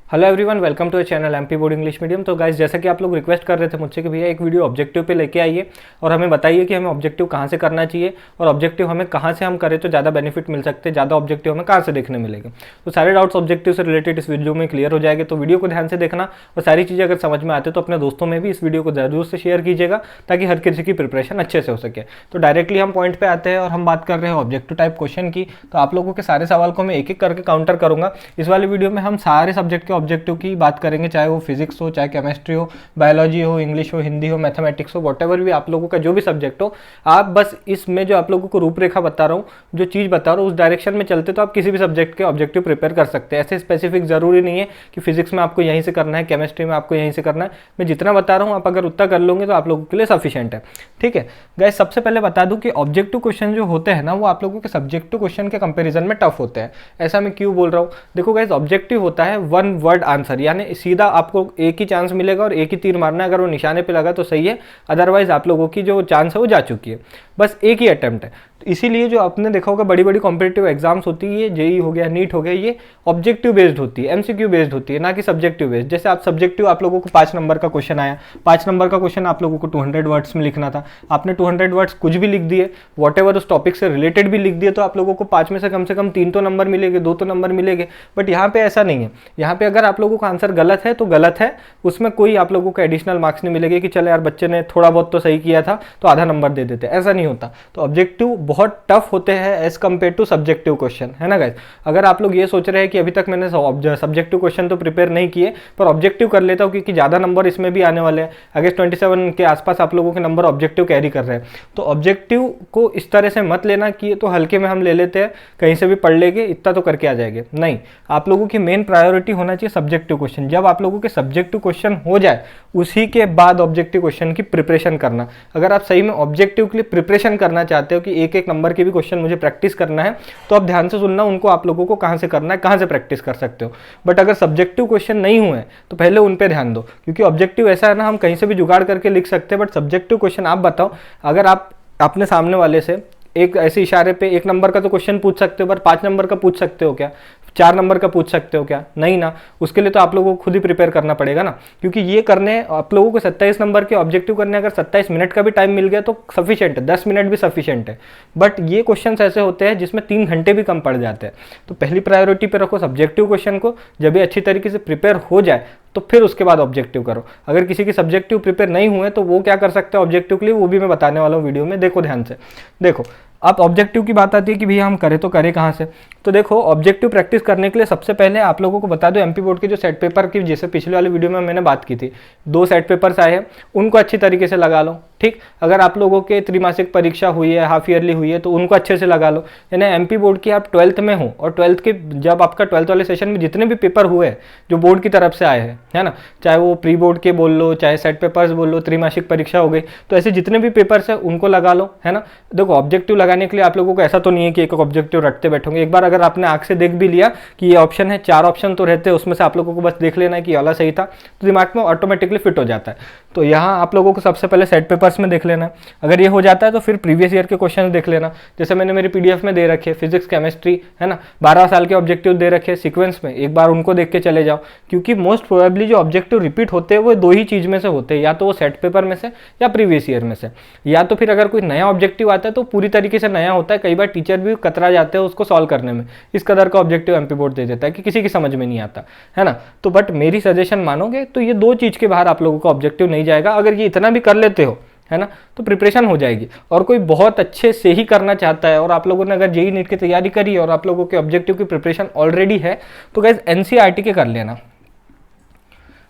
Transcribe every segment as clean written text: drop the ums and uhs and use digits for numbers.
Hello everyone, welcome to channel MP board English medium. तो guys, जैसा कि आप लोग रिक्वेस्ट कर रहे थे मुझसे कि भैया एक वीडियो ऑब्जेक्टिव पे लेके आइए और हमें बताइए कि हमें ऑब्जेक्टिव कहाँ से करना चाहिए और ऑब्जेक्टिव हमें कहाँ से हम करें तो ज़्यादा बेनिफिट मिल सकते हैं, ज़्यादा ऑब्जेक्टिव हमें कहाँ से देखने मिलेगा। तो सारे डाउट्स ऑब्जेक्टिव से रिलेटेड इस वीडियो में क्लियर हो जाएंगे। तो वीडियो को ध्यान से देखना और सारी चीज़ें अगर समझ में आते तो अपने दोस्तों में भी इस वीडियो को जरूर से शेयर कीजिएगा ताकि हर किसी की प्रिपरेशन अच्छे से हो सके। तो डायरेक्टली हम पॉइंट पे आते हैं और हम बात कर रहे हैं ऑब्जेक्टिव टाइप क्वेश्चन की। तो आप लोगों के सारे सवाल को मैं एक एक करके काउंटर करूंगा। इस वाले वीडियो में हम सारे सब्जेक्ट के ऑब्जेक्टिव की बात करेंगे, चाहे वो फिजिक्स हो, चाहे केमिस्ट्री हो, बायोलॉजी हो, इंग्लिश हो, हिंदी हो, मैथमेटिक्स हो, वॉटेवर भी आप लोगों का जो भी सब्जेक्ट हो। आप बस इसमें जो आप लोगों को रूपरेखा बता रहा हूँ, जो चीज़ बता रहा हूँ, उस डायरेक्शन में चलते तो आप किसी भी सब्जेक्ट के ऑब्जेक्टिव प्रिपेयर कर सकते हैं। ऐसे स्पेसिफिक जरूरी नहीं है कि फिजिक्स में आपको यहीं से करना है, केमिस्ट्री में आपको यहीं से करना है। मैं जितना बता रहा हूँ आप अगर उतना कर लोगे तो आप लोगों के लिए सफिशिएंट है। ठीक है गाइस, सबसे पहले बता दूं कि ऑब्जेक्टिव क्वेश्चन जो होते हैं ना, वो आप लोगों के सब्जेक्टिव क्वेश्चन के कंपैरिजन में टफ होते हैं। ऐसा मैं क्यों बोल रहा हूँ? देखो गाइस, ऑब्जेक्टिव होता है वन वर्ड आंसर, यानी सीधा आपको एक ही चांस मिलेगा और एक ही तीर मारना है। अगर वो निशाने पे लगा तो सही है, अदरवाइज आप लोगों की जो चांस है वो जा चुकी है। बस एक ही अटेम्प्ट है। तो इसीलिए जो आपने देखा होगा बड़ी बड़ी कॉम्पिटिटिव एग्जाम्स होती है, जेई हो गया, नीट हो गया, ये ऑब्जेक्टिव बेस्ड होती है, एमसीक्यू बेस्ड होती है, ना कि सब्जेक्टिव बेस्ड। जैसे आप सब्जेक्टिव, आप लोगों को 5 नंबर का क्वेश्चन आया, 5 नंबर का क्वेश्चन आप लोगों को 200 वर्ड्स में लिखना था। आपने 200 वर्ड्स कुछ भी लिख दिए, वॉटेवर उस टॉपिक से रिलेटेड भी लिख दिए, तो आप लोगों को 5 में से कम 3 तो नंबर मिलेंगे, 2 तो नंबर मिलेंगे। बट यहाँ पे ऐसा नहीं है। यहाँ पे अगर आप लोगों का आंसर गलत है तो गलत है, उसमें कोई आप लोगों को एडिशनल मार्क्स नहीं मिलेंगे कि चले यार बच्चे ने थोड़ा बहुत तो सही किया था तो आधा नंबर दे देते। ऐसा नहीं होता। तो ऑब्जेक्टिव बहुत टफ होते हैं as compare to subjective question, है ना गाइस। अगर आप लोग ये सोच रहे हैं कि अभी तक मैंने सब्जेक्टिव क्वेश्चन तो प्रिपेयर नहीं किए पर ऑब्जेक्टिव कर लेता हूँ क्योंकि ज़्यादा नंबर इसमें भी आने वाले हैं, अगेंस्ट 27 के आसपास आप लोगों के नंबर ऑब्जेक्टिव कैरी कर रहे हैं, तो ऑब्जेक्टिव को इस तरह से मत लेना कि ये तो हल्के में हम ले लेते हैं, कहीं से भी पढ़ लेंगे, इतना तो करके आ जाएंगे। नहीं, आप लोगों की मेन प्रायोरिटी होना चाहिए सब्जेक्टिव क्वेश्चन। जब आप लोगों के सब्जेक्टिव क्वेश्चन हो जाए उसी के बाद ऑब्जेक्टिव क्वेश्चन की प्रिपरेशन करना। अगर आप सही में ऑब्जेक्टिव के लिए प्रिपरेशन करना चाहते हो कि एक एक नंबर के भी क्वेश्चन मुझे प्रैक्टिस करना है, तो आप ध्यान से सुनना उनको, आप लोगों को कहां से करना है, कहां से प्रैक्टिस कर सकते हो। बट अगर सब्जेक्टिव क्वेश्चन नहीं हुए तो पहले उन पे ध्यान दो, क्योंकि ऑब्जेक्टिव ऐसा है ना, हम कहीं से भी जुगाड़ करके लिख सकते हैं। बट सब्जेक्टिव क्वेश्चन आप बताओ, अगर आप अपने सामने वाले से एक ऐसे इशारे पे 1 नंबर का तो क्वेश्चन पूछ सकते हो, पर 5 नंबर का पूछ सकते हो क्या? 4 नंबर का पूछ सकते हो क्या? नहीं ना। उसके लिए तो आप लोगों को खुद ही प्रिपेयर करना पड़ेगा ना, क्योंकि ये करने आप लोगों को 27 नंबर के ऑब्जेक्टिव करने अगर 27 मिनट का भी टाइम मिल गया तो सफिशिएंट है, 10 मिनट भी सफिशिएंट है। बट ये क्वेश्चन ऐसे होते हैं जिसमें 3 घंटे भी कम पड़ जाते हैं। तो पहली प्रायोरिटी पे रखो सब्जेक्टिव क्वेश्चन को। जब ये अच्छी तरीके से प्रिपेयर हो जाए तो फिर उसके बाद ऑब्जेक्टिव करो। अगर किसी की सब्जेक्टिव प्रिपेयर नहीं हुए तो वो क्या कर सकते हैं ऑब्जेक्टिव के लिए, वो भी मैं बताने वाला हूँ वीडियो में। देखो ध्यान से, देखो अब ऑब्जेक्टिव की बात आती है कि भैया हम करें तो करें कहाँ से। तो देखो, ऑब्जेक्टिव प्रैक्टिस करने के लिए सबसे पहले आप लोगों को बता दो, एमपी बोर्ड के जो सेट पेपर की, जैसे पिछले वाले वीडियो में मैंने बात की थी, 2 सेट पेपर्स आए हैं, उनको अच्छी तरीके से लगा लो। ठीक, अगर आप लोगों के त्रैमासिक परीक्षा हुई है, हाफ ईयरली हुई है, तो उनको अच्छे से लगा लो। यानी एमपी बोर्ड की आप 12th में हो और 12th के जब आपका 12th वाले सेशन में जितने भी पेपर हुए हैं जो बोर्ड की तरफ से आए हैं, है ना, चाहे वो प्री बोर्ड के बोल लो, चाहे सेट पेपर्स बोल लो, त्रैमासिक परीक्षा हो गई, तो ऐसे जितने भी पेपर्स है उनको लगा लो, है ना। देखो, ऑब्जेक्टिव लगाने के लिए आप लोगों को ऐसा तो नहीं है कि एक ऑब्जेक्टिव रटते बैठोगे। एक बार अगर आपने आंख से देख भी लिया कि ये ऑप्शन है, 4 ऑप्शन तो रहते हैं, उसमें से आप लोगों को बस देख लेना है कि वाला सही था, तो दिमाग में ऑटोमेटिकली फिट हो जाता है। तो यहाँ आप लोगों को सबसे पहले सेट पेपर्स में देख लेना है। अगर ये हो जाता है तो फिर प्रीवियस ईयर के क्वेश्चन देख लेना। जैसे मैंने मेरी पीडीएफ में दे रखे फिजिक्स केमिस्ट्री, है ना, 12 साल के ऑब्जेक्टिव दे रखे सीक्वेंस में, एक बार उनको देख के चले जाओ। क्योंकि मोस्ट प्रोबेबली जो ऑब्जेक्टिव रिपीट होते हैं वो 2 ही चीज में से होते हैं, या तो वो सेट पेपर में से या प्रीवियस ईयर में से, या तो फिर अगर कोई नया ऑब्जेक्टिव आता है तो पूरी तरीके से नया होता है। कई बार टीचर भी कतरा जाते हैं उसको सॉल्व करने में, इस कदर का ऑब्जेक्टिव एमपी बोर्ड दे देता है कि किसी की समझ में नहीं आता, है ना। तो बट मेरी सजेशन मानोगे तो ये 2 चीज के बाहर आप लोगों का ऑब्जेक्टिव नहीं जाएगा। अगर ये इतना भी कर लेते हो, है ना, तो प्रिपरेशन हो जाएगी। और कोई बहुत अच्छे से ही करना चाहता है और आप लोगों ने अगर जेईई नीट की तैयारी करी और आप लोगों के ऑब्जेक्टिव की प्रिपरेशन ऑलरेडी है, तो गाइस एनसीईआरटी के कर लेना।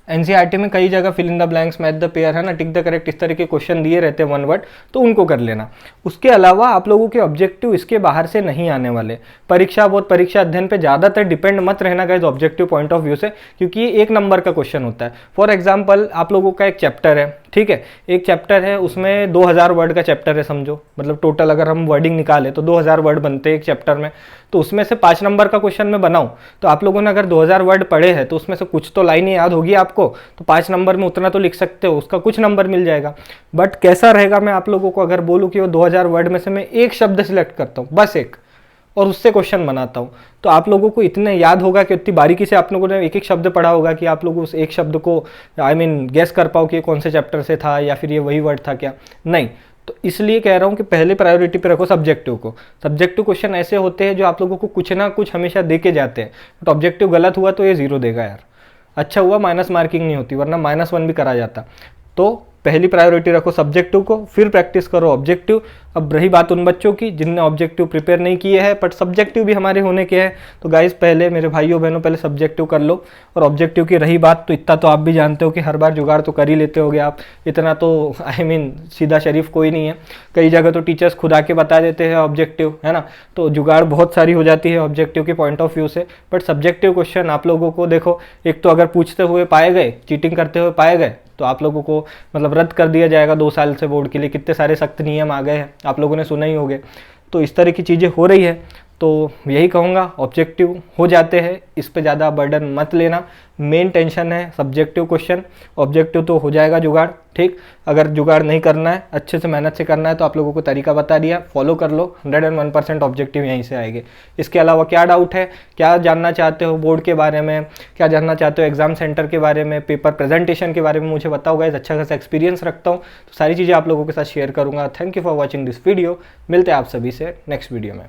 एनसीईआरटी में कई जगह fill in the blanks, match the pair, है ना, टिक द करेक्ट, इस तरह के क्वेश्चन दिए रहते हैं 1 वर्ड, तो उनको कर लेना। उसके अलावा आप लोगों के ऑब्जेक्टिव इसके बाहर से नहीं आने वाले। परीक्षा बोध, परीक्षा अध्ययन पे ज़्यादातर डिपेंड मत रहना guys objective point of view से, क्योंकि ये 1 नंबर का क्वेश्चन होता है। फॉर एग्जाम्पल, आप लोगों का एक चैप्टर है, ठीक है, एक चैप्टर है, उसमें 2000 वर्ड का चैप्टर है समझो, मतलब टोटल अगर हम वर्डिंग निकाले तो 2000 वर्ड बनते हैं एक चैप्टर में। तो उसमें से 5 नंबर का क्वेश्चन मैं बनाऊं तो आप लोगों ने अगर 2000 वर्ड पढ़े हैं तो उसमें से कुछ तो लाइनें याद होगी आपको, तो 5 नंबर में उतना तो लिख सकते हो, उसका कुछ नंबर मिल जाएगा। बट कैसा रहेगा, मैं आप लोगों को अगर बोलूँ कि वो 2000 वर्ड में से मैं एक शब्द सिलेक्ट करता हूँ, बस एक, और उससे क्वेश्चन बनाता हूँ। तो आप लोगों को इतने याद होगा कि उतनी बारीकी से आप लोगों ने एक एक शब्द पढ़ा होगा कि आप लोग उस एक शब्द को गेस कर पाओ कि ये कौन से चैप्टर से था या फिर ये वही वर्ड था क्या, नहीं। तो इसलिए कह रहा हूँ कि पहले प्रायोरिटी पे रखो सब्जेक्टिव को। सब्जेक्टिव क्वेश्चन ऐसे होते हैं जो आप लोगों को कुछ ना कुछ हमेशा दे के जाते हैं, बट ऑब्जेक्टिव गलत हुआ तो ये 0 देगा यार। अच्छा हुआ माइनस मार्किंग नहीं होती, वरना -1 भी करा जाता। तो पहली प्रायोरिटी रखो सब्जेक्टिव को, फिर प्रैक्टिस करो ऑब्जेक्टिव। अब रही बात उन बच्चों की जिनने ऑब्जेक्टिव प्रिपेयर नहीं किए हैं बट सब्जेक्टिव भी हमारे होने के हैं, तो गाइस पहले मेरे भाइयों बहनों पहले सब्जेक्टिव कर लो। और ऑब्जेक्टिव की रही बात, तो इतना तो आप भी जानते हो कि हर बार जुगाड़ तो कर ही लेते होगे आप, इतना तो सीधा शरीफ कोई नहीं है। कई जगह तो टीचर्स खुद आके बता देते हैं ऑब्जेक्टिव, है ना, तो जुगाड़ बहुत सारी हो जाती है ऑब्जेक्टिव के पॉइंट ऑफ व्यू से। बट सब्जेक्टिव क्वेश्चन आप लोगों को देखो, एक तो अगर पूछते हुए पाए गए, चीटिंग करते हुए पाए गए, तो आप लोगों को मतलब रद्द कर दिया जाएगा 2 साल से बोर्ड के लिए। कितने सारे सख्त नियम आ गए हैं, आप लोगों ने सुना ही होंगे। तो इस तरह की चीज़ें हो रही है, तो यही कहूँगा ऑब्जेक्टिव हो जाते हैं, इस पे ज़्यादा बर्डन मत लेना। मेन टेंशन है सब्जेक्टिव क्वेश्चन, ऑब्जेक्टिव तो हो जाएगा जुगाड़, ठीक। अगर जुगाड़ नहीं करना है, अच्छे से मेहनत से करना है, तो आप लोगों को तरीका बता दिया, फॉलो कर लो, 101% ऑब्जेक्टिव यहीं से आएंगे। इसके अलावा क्या डाउट है, क्या जानना चाहते हो बोर्ड के बारे में, क्या जानना चाहते हो एग्जाम सेंटर के बारे में, पेपर प्रेजेंटेशन के बारे में, मुझे बताओ गाइस। अच्छा खासा एक्सपीरियंस रखता हूँ, तो सारी चीज़ें आप लोगों के साथ शेयर करूँगा। Thank you for watching this video. मिलते हैं आप सभी से नेक्स्ट वीडियो में।